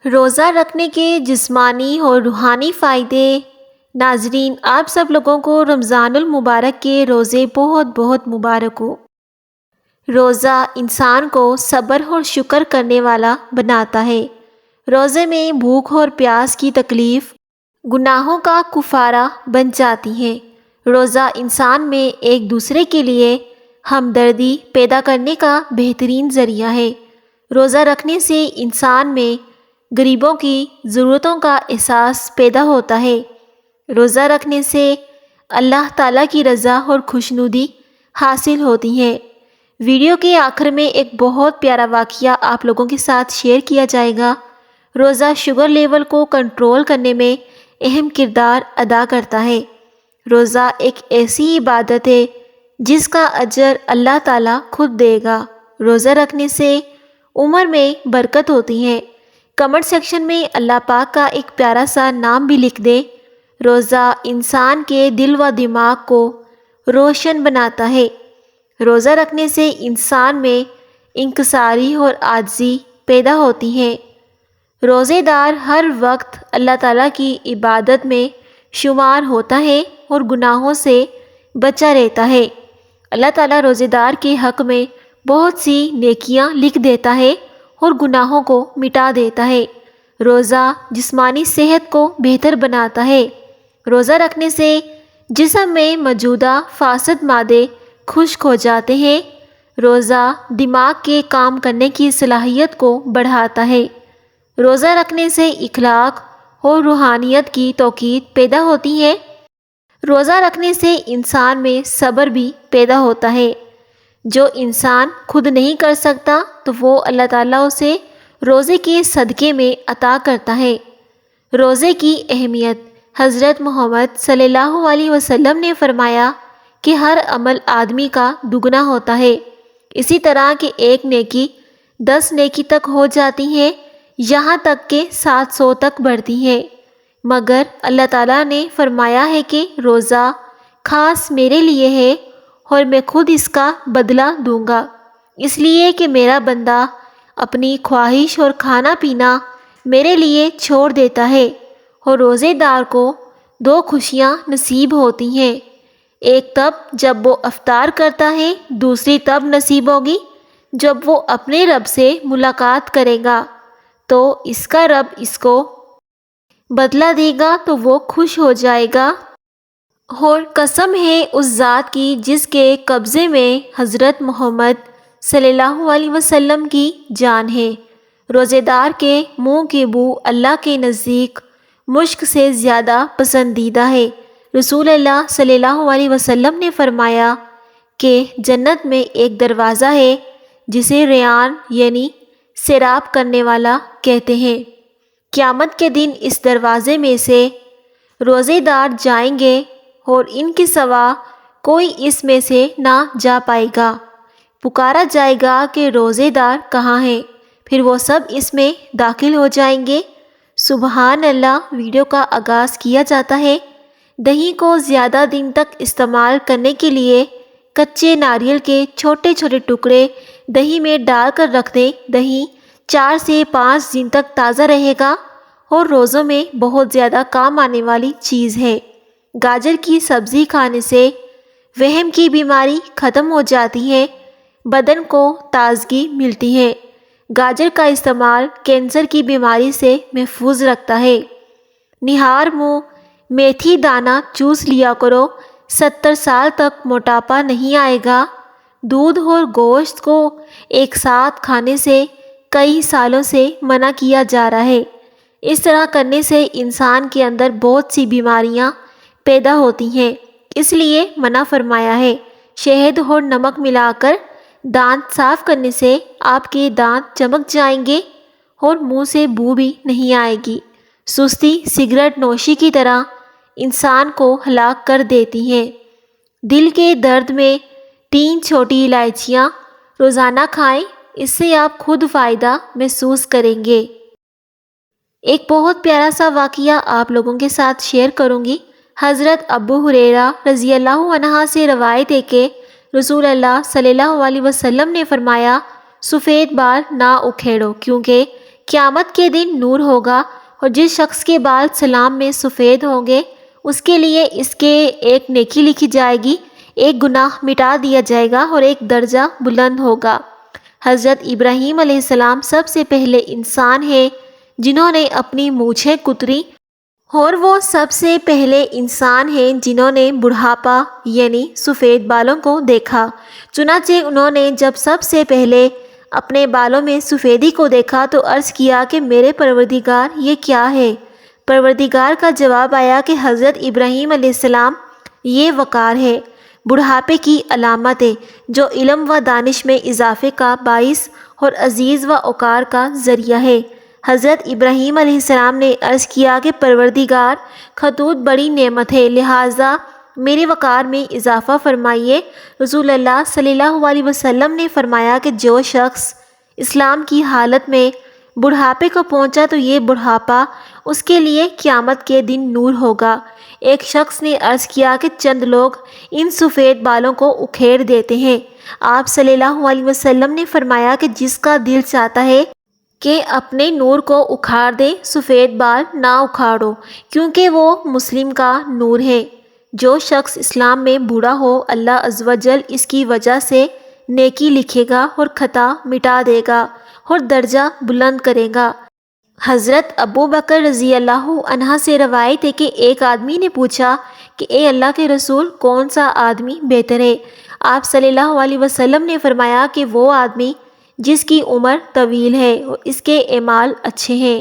روزہ رکھنے کے جسمانی اور روحانی فائدے۔ ناظرین، آپ سب لوگوں کو رمضان المبارک کے روزے بہت بہت مبارک ہو۔ روزہ انسان کو صبر اور شکر کرنے والا بناتا ہے۔ روزے میں بھوک اور پیاس کی تکلیف گناہوں کا کفارہ بن جاتی ہے۔ روزہ انسان میں ایک دوسرے کے لیے ہمدردی پیدا کرنے کا بہترین ذریعہ ہے۔ روزہ رکھنے سے انسان میں غریبوں کی ضرورتوں کا احساس پیدا ہوتا ہے۔ روزہ رکھنے سے اللہ تعالیٰ کی رضا اور خوشنودی حاصل ہوتی ہے۔ ویڈیو کے آخر میں ایک بہت پیارا واقعہ آپ لوگوں کے ساتھ شیئر کیا جائے گا۔ روزہ شوگر لیول کو کنٹرول کرنے میں اہم کردار ادا کرتا ہے۔ روزہ ایک ایسی عبادت ہے جس کا اجر اللہ تعالیٰ خود دے گا۔ روزہ رکھنے سے عمر میں برکت ہوتی ہے۔ کمنٹ سیکشن میں اللہ پاک کا ایک پیارا سا نام بھی لکھ دیں۔ روزہ انسان کے دل و دماغ کو روشن بناتا ہے۔ روزہ رکھنے سے انسان میں انکساری اور عاجزی پیدا ہوتی ہے۔ روزے دار ہر وقت اللہ تعالیٰ کی عبادت میں شمار ہوتا ہے اور گناہوں سے بچا رہتا ہے۔ اللہ تعالیٰ روزے دار کے حق میں بہت سی نیکیاں لکھ دیتا ہے اور گناہوں کو مٹا دیتا ہے۔ روزہ جسمانی صحت کو بہتر بناتا ہے۔ روزہ رکھنے سے جسم میں موجودہ فاسد مادے خشک ہو جاتے ہیں۔ روزہ دماغ کے کام کرنے کی صلاحیت کو بڑھاتا ہے۔ روزہ رکھنے سے اخلاق اور روحانیت کی توقیر پیدا ہوتی ہے۔ روزہ رکھنے سے انسان میں صبر بھی پیدا ہوتا ہے۔ جو انسان خود نہیں کر سکتا تو وہ اللہ تعالیٰ اسے روزے کے صدقے میں عطا کرتا ہے۔ روزے کی اہمیت۔ حضرت محمد صلی اللہ علیہ وسلم نے فرمایا کہ ہر عمل آدمی کا دگنا ہوتا ہے، اسی طرح کہ ایک نیکی 10 نیکی تک ہو جاتی ہے، یہاں تک کہ 700 تک بڑھتی ہے۔ مگر اللہ تعالیٰ نے فرمایا ہے کہ روزہ خاص میرے لیے ہے اور میں خود اس کا بدلہ دوں گا، اس لیے کہ میرا بندہ اپنی خواہش اور کھانا پینا میرے لیے چھوڑ دیتا ہے۔ اور روزے دار کو 2 خوشیاں نصیب ہوتی ہیں، ایک تب جب وہ افطار کرتا ہے، دوسری تب نصیب ہوگی جب وہ اپنے رب سے ملاقات کرے گا تو اس کا رب اس کو بدلہ دے گا تو وہ خوش ہو جائے گا۔ اور قسم ہے اس ذات کی جس کے قبضے میں حضرت محمد صلی اللہ علیہ وسلم کی جان ہے، روزے دار کے منہ کی بو اللہ کے نزدیک مشک سے زیادہ پسندیدہ ہے۔ رسول اللہ صلی اللہ علیہ وسلم نے فرمایا کہ جنت میں ایک دروازہ ہے جسے ریان یعنی سیراب کرنے والا کہتے ہیں۔ قیامت کے دن اس دروازے میں سے روزے دار جائیں گے اور ان کے سوا کوئی اس میں سے نہ جا پائے گا۔ پکارا جائے گا کہ روزے دار کہاں ہیں؟ پھر وہ سب اس میں داخل ہو جائیں گے۔ سبحان اللہ۔ ویڈیو کا آغاز کیا جاتا ہے۔ دہی کو زیادہ دن تک استعمال کرنے کے لیے کچے ناریل کے چھوٹے چھوٹے ٹکڑے دہی میں ڈال کر رکھ دیں۔ دہی 4 سے 5 دن تک تازہ رہے گا اور روزوں میں بہت زیادہ کام آنے والی چیز ہے۔ گاجر کی سبزی کھانے سے وہم کی بیماری ختم ہو جاتی ہے، بدن کو تازگی ملتی ہے۔ گاجر کا استعمال کینسر کی بیماری سے محفوظ رکھتا ہے۔ نہار منہ میتھی دانہ چوس لیا کرو، 70 سال تک موٹاپا نہیں آئے گا۔ دودھ اور گوشت کو ایک ساتھ کھانے سے کئی سالوں سے منع کیا جا رہا ہے۔ اس طرح کرنے سے انسان کے اندر بہت سی بیماریاں پیدا ہوتی ہیں، اس لیے منع فرمایا ہے۔ شہد اور نمک ملا کر دانت صاف کرنے سے آپ کے دانت چمک جائیں گے اور منہ سے بو بھی نہیں آئے گی۔ سستی سگریٹ نوشی کی طرح انسان کو ہلاک کر دیتی ہے۔ دل کے درد میں 3 چھوٹی الائچیاں روزانہ کھائیں، اس سے آپ خود فائدہ محسوس کریں گے۔ ایک بہت پیارا سا واقعہ آپ لوگوں کے ساتھ شیئر کروں گی۔ حضرت ابو ہریرہ رضی اللہ عنہ سے روایت ہے کہ رسول اللہ صلی اللہ علیہ وسلم نے فرمایا، سفید بال نہ اکھیڑو کیونکہ قیامت کے دن نور ہوگا، اور جس شخص کے بال سلام میں سفید ہوں گے اس کے لیے اس کے ایک نیکی لکھی جائے گی، ایک گناہ مٹا دیا جائے گا اور ایک درجہ بلند ہوگا۔ حضرت ابراہیم علیہ السلام سب سے پہلے انسان ہیں جنہوں نے اپنی مونچھیں کتری، اور وہ سب سے پہلے انسان ہیں جنہوں نے بڑھاپا یعنی سفید بالوں کو دیکھا۔ چنانچہ انہوں نے جب سب سے پہلے اپنے بالوں میں سفیدی کو دیکھا تو عرض کیا کہ میرے پروردگار یہ کیا ہے؟ پروردگار کا جواب آیا کہ حضرت ابراہیم علیہ السلام یہ وقار ہے، بڑھاپے کی علامت ہے جو علم و دانش میں اضافے کا باعث اور عزیز و وقار کا ذریعہ ہے۔ حضرت ابراہیم علیہ السلام نے عرض کیا کہ پروردگار، خطوط بڑی نعمت ہے، لہٰذا میرے وقار میں اضافہ فرمائیے۔ رسول اللہ صلی اللہ علیہ وسلم نے فرمایا کہ جو شخص اسلام کی حالت میں بڑھاپے کو پہنچا تو یہ بڑھاپا اس کے لیے قیامت کے دن نور ہوگا۔ ایک شخص نے عرض کیا کہ چند لوگ ان سفید بالوں کو اکھیڑ دیتے ہیں۔ آپ صلی اللہ علیہ وسلم نے فرمایا کہ جس کا دل چاہتا ہے کہ اپنے نور کو اکھاڑ دے، سفید بال نہ اکھاڑو، کیونکہ وہ مسلم کا نور ہے۔ جو شخص اسلام میں بوڑھا ہو، اللہ عز و جل اس کی وجہ سے نیکی لکھے گا اور خطا مٹا دے گا اور درجہ بلند کرے گا۔ حضرت ابو بکر رضی اللہ عنہ سے روایت ہے کہ ایک آدمی نے پوچھا کہ اے اللہ کے رسول، کون سا آدمی بہتر ہے؟ آپ صلی اللہ علیہ وسلم نے فرمایا کہ وہ آدمی جس کی عمر طویل ہے اور اس کے اعمال اچھے ہیں۔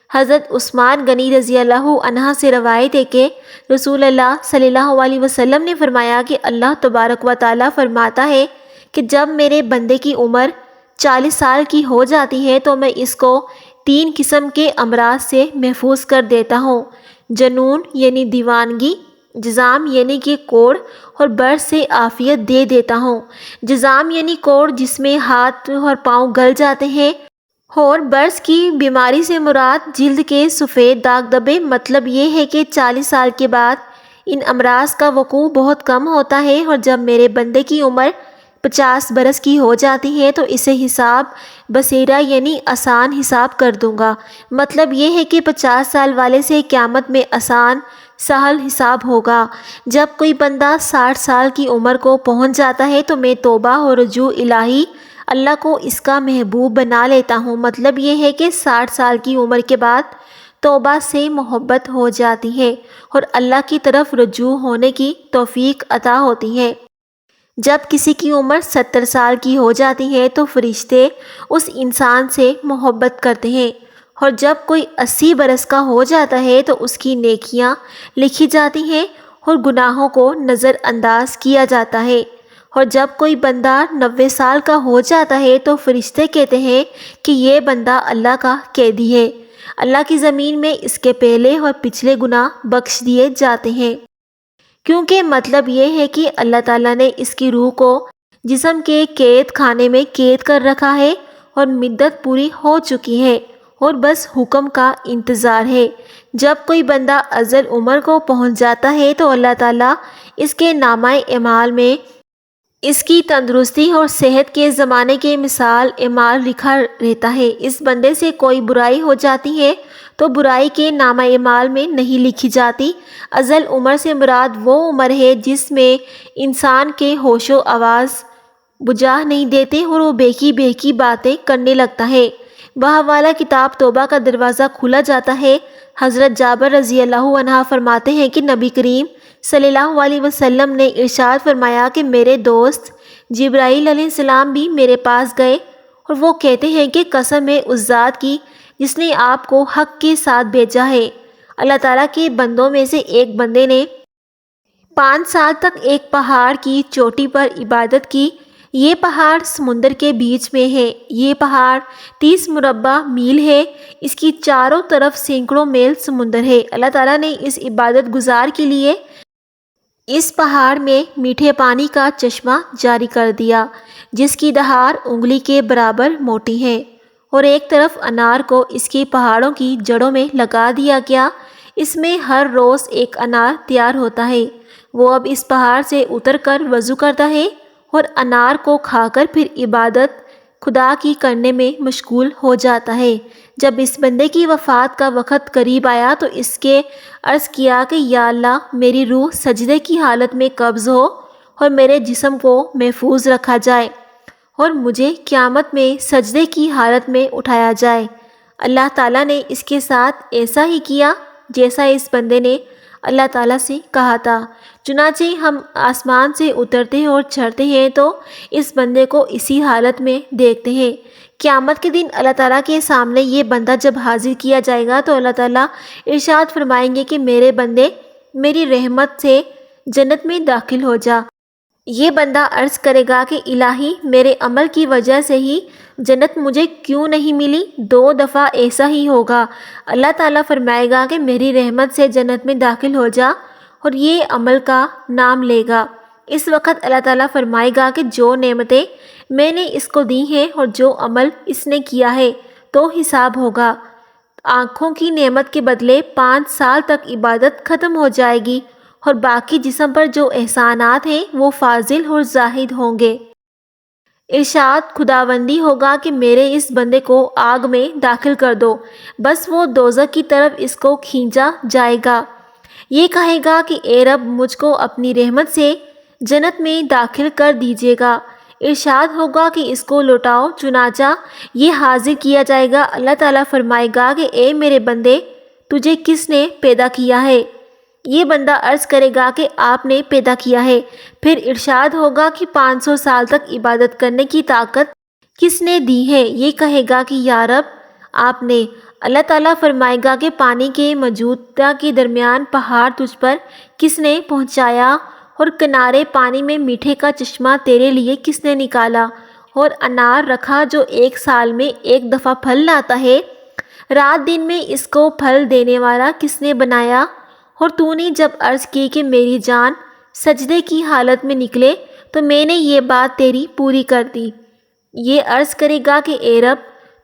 حضرت عثمان غنی رضی اللہ عنہ سے روایت ہے کہ رسول اللہ صلی اللہ علیہ وسلم نے فرمایا کہ اللہ تبارک و تعالیٰ فرماتا ہے کہ جب میرے بندے کی عمر 40 سال کی ہو جاتی ہے تو میں اس کو 3 قسم کے امراض سے محفوظ کر دیتا ہوں: جنون یعنی دیوانگی، جزام یعنی کہ کوڑ، اور برس سے عافیت دے دیتا ہوں۔ جزام یعنی کوڑ جس میں ہاتھ اور پاؤں گل جاتے ہیں، اور برس کی بیماری سے مراد جلد کے سفید داغ دبے۔ مطلب یہ ہے کہ 40 سال کے بعد ان امراض کا وقوع بہت کم ہوتا ہے، اور جب میرے بندے کی عمر 50 برس کی ہو جاتی ہے تو اسے حساب بصیرہ یعنی آسان حساب کر دوں گا۔ مطلب یہ ہے کہ 50 سال والے سے قیامت میں آسان سہل حساب ہوگا۔ جب کوئی بندہ 60 سال کی عمر کو پہنچ جاتا ہے تو میں توبہ اور رجوع الہی اللہ کو اس کا محبوب بنا لیتا ہوں۔ مطلب یہ ہے کہ 60 سال کی عمر کے بعد توبہ سے محبت ہو جاتی ہے اور اللہ کی طرف رجوع ہونے کی توفیق عطا ہوتی ہے۔ جب کسی کی عمر 70 سال کی ہو جاتی ہے تو فرشتے اس انسان سے محبت کرتے ہیں، اور جب کوئی 80 برس کا ہو جاتا ہے تو اس کی نیکیاں لکھی جاتی ہیں اور گناہوں کو نظر انداز کیا جاتا ہے، اور جب کوئی بندہ 90 سال کا ہو جاتا ہے تو فرشتے کہتے ہیں کہ یہ بندہ اللہ کا قیدی ہے، اللہ کی زمین میں اس کے پہلے اور پچھلے گناہ بخش دیے جاتے ہیں۔ کیونکہ مطلب یہ ہے کہ اللہ تعالیٰ نے اس کی روح کو جسم کے قید خانے میں قید کر رکھا ہے اور مدت پوری ہو چکی ہے اور بس حکم کا انتظار ہے۔ جب کوئی بندہ ازل عمر کو پہنچ جاتا ہے تو اللہ تعالیٰ اس کے نامہ اعمال میں اس کی تندرستی اور صحت کے زمانے کے مثال اعمال لکھا رہتا ہے۔ اس بندے سے کوئی برائی ہو جاتی ہے تو برائی کے نامہ اعمال میں نہیں لکھی جاتی۔ ازل عمر سے مراد وہ عمر ہے جس میں انسان کے ہوش و آواز بجا نہیں دیتے اور وہ بہکی باتیں کرنے لگتا ہے۔ بحوالہ کتاب توبہ کا دروازہ کھولا جاتا ہے۔ حضرت جابر رضی اللہ عنہ فرماتے ہیں کہ نبی کریم صلی اللہ علیہ وسلم نے ارشاد فرمایا کہ میرے دوست جبرائیل علیہ السلام بھی میرے پاس گئے اور وہ کہتے ہیں کہ قسم ہے اس ذات کی جس نے آپ کو حق کے ساتھ بھیجا ہے، اللہ تعالیٰ کے بندوں میں سے ایک بندے نے 5 سال تک ایک پہاڑ کی چوٹی پر عبادت کی۔ یہ پہاڑ سمندر کے بیچ میں ہے۔ یہ پہاڑ 30 مربع میل ہے۔ اس کی چاروں طرف سینکڑوں میل سمندر ہے۔ اللہ تعالیٰ نے اس عبادت گزار کے لیے اس پہاڑ میں میٹھے پانی کا چشمہ جاری کر دیا جس کی دھار انگلی کے برابر موٹی ہے، اور ایک طرف انار کو اس کی پہاڑوں کی جڑوں میں لگا دیا گیا۔ اس میں ہر روز ایک انار تیار ہوتا ہے۔ وہ اب اس پہاڑ سے اتر کر وضو کرتا ہے اور انار کو کھا کر پھر عبادت خدا کی کرنے میں مشغول ہو جاتا ہے۔ جب اس بندے کی وفات کا وقت قریب آیا تو اس کے عرض کیا کہ یا اللہ میری روح سجدے کی حالت میں قبض ہو اور میرے جسم کو محفوظ رکھا جائے اور مجھے قیامت میں سجدے کی حالت میں اٹھایا جائے۔ اللہ تعالیٰ نے اس کے ساتھ ایسا ہی کیا جیسا اس بندے نے اللہ تعالیٰ سے کہا تھا۔ چنانچہ ہم آسمان سے اترتے ہیں اور چڑھتے ہیں تو اس بندے کو اسی حالت میں دیکھتے ہیں۔ قیامت کے دن اللہ تعالیٰ کے سامنے یہ بندہ جب حاضر کیا جائے گا تو اللہ تعالیٰ ارشاد فرمائیں گے کہ میرے بندے میری رحمت سے جنت میں داخل ہو جا۔ یہ بندہ عرض کرے گا کہ الہی میرے عمل کی وجہ سے ہی جنت مجھے کیوں نہیں ملی؟ 2 دفعہ ایسا ہی ہوگا۔ اللہ تعالیٰ فرمائے گا کہ میری رحمت سے جنت میں داخل ہو جا اور یہ عمل کا نام لے گا۔ اس وقت اللہ تعالیٰ فرمائے گا کہ جو نعمتیں میں نے اس کو دی ہیں اور جو عمل اس نے کیا ہے تو حساب ہوگا۔ آنکھوں کی نعمت کے بدلے 5 سال تک عبادت ختم ہو جائے گی اور باقی جسم پر جو احسانات ہیں وہ فاضل اور زاہد ہوں گے۔ ارشاد خداوندی ہوگا کہ میرے اس بندے کو آگ میں داخل کر دو، بس وہ دوزخ کی طرف اس کو کھینچا جائے گا۔ یہ کہے گا کہ اے رب مجھ کو اپنی رحمت سے جنت میں داخل کر دیجیے گا۔ ارشاد ہوگا کہ اس کو لوٹاؤ، چنانچہ یہ حاضر کیا جائے گا۔ اللہ تعالیٰ فرمائے گا کہ اے میرے بندے تجھے کس نے پیدا کیا ہے؟ یہ بندہ عرض کرے گا کہ آپ نے پیدا کیا ہے۔ پھر ارشاد ہوگا کہ 500 سال تک عبادت کرنے کی طاقت کس نے دی ہے؟ یہ کہے گا کہ یا رب آپ نے۔ اللہ تعالیٰ فرمائے گا کہ پانی کے موجودہ کے درمیان پہاڑ تجھ پر کس نے پہنچایا اور کنارے پانی میں میٹھے کا چشمہ تیرے لیے کس نے نکالا اور انار رکھا جو 1 سال میں 1 دفعہ پھل لاتا ہے؟ رات دن میں اس کو پھل دینے والا کس نے بنایا؟ اور تو نے جب عرض کی کہ میری جان سجدے کی حالت میں نکلے تو میں نے یہ بات تیری پوری کر دی۔ یہ عرض کرے گا کہ اے رب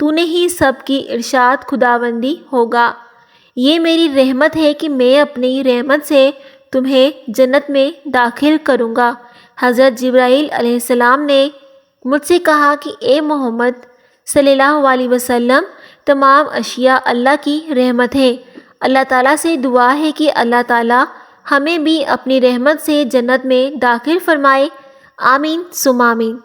تو نے ہی سب کی ارشاد خداوندی ہوگا۔ یہ میری رحمت ہے کہ میں اپنی رحمت سے تمہیں جنت میں داخل کروں گا۔ حضرت جبرائیل علیہ السلام نے مجھ سے کہا کہ اے محمد صلی اللہ علیہ وسلم تمام اشیاء اللہ کی رحمت ہے۔ اللہ تعالیٰ سے دعا ہے کہ اللہ تعالیٰ ہمیں بھی اپنی رحمت سے جنت میں داخل فرمائے۔ آمین ثم آمین۔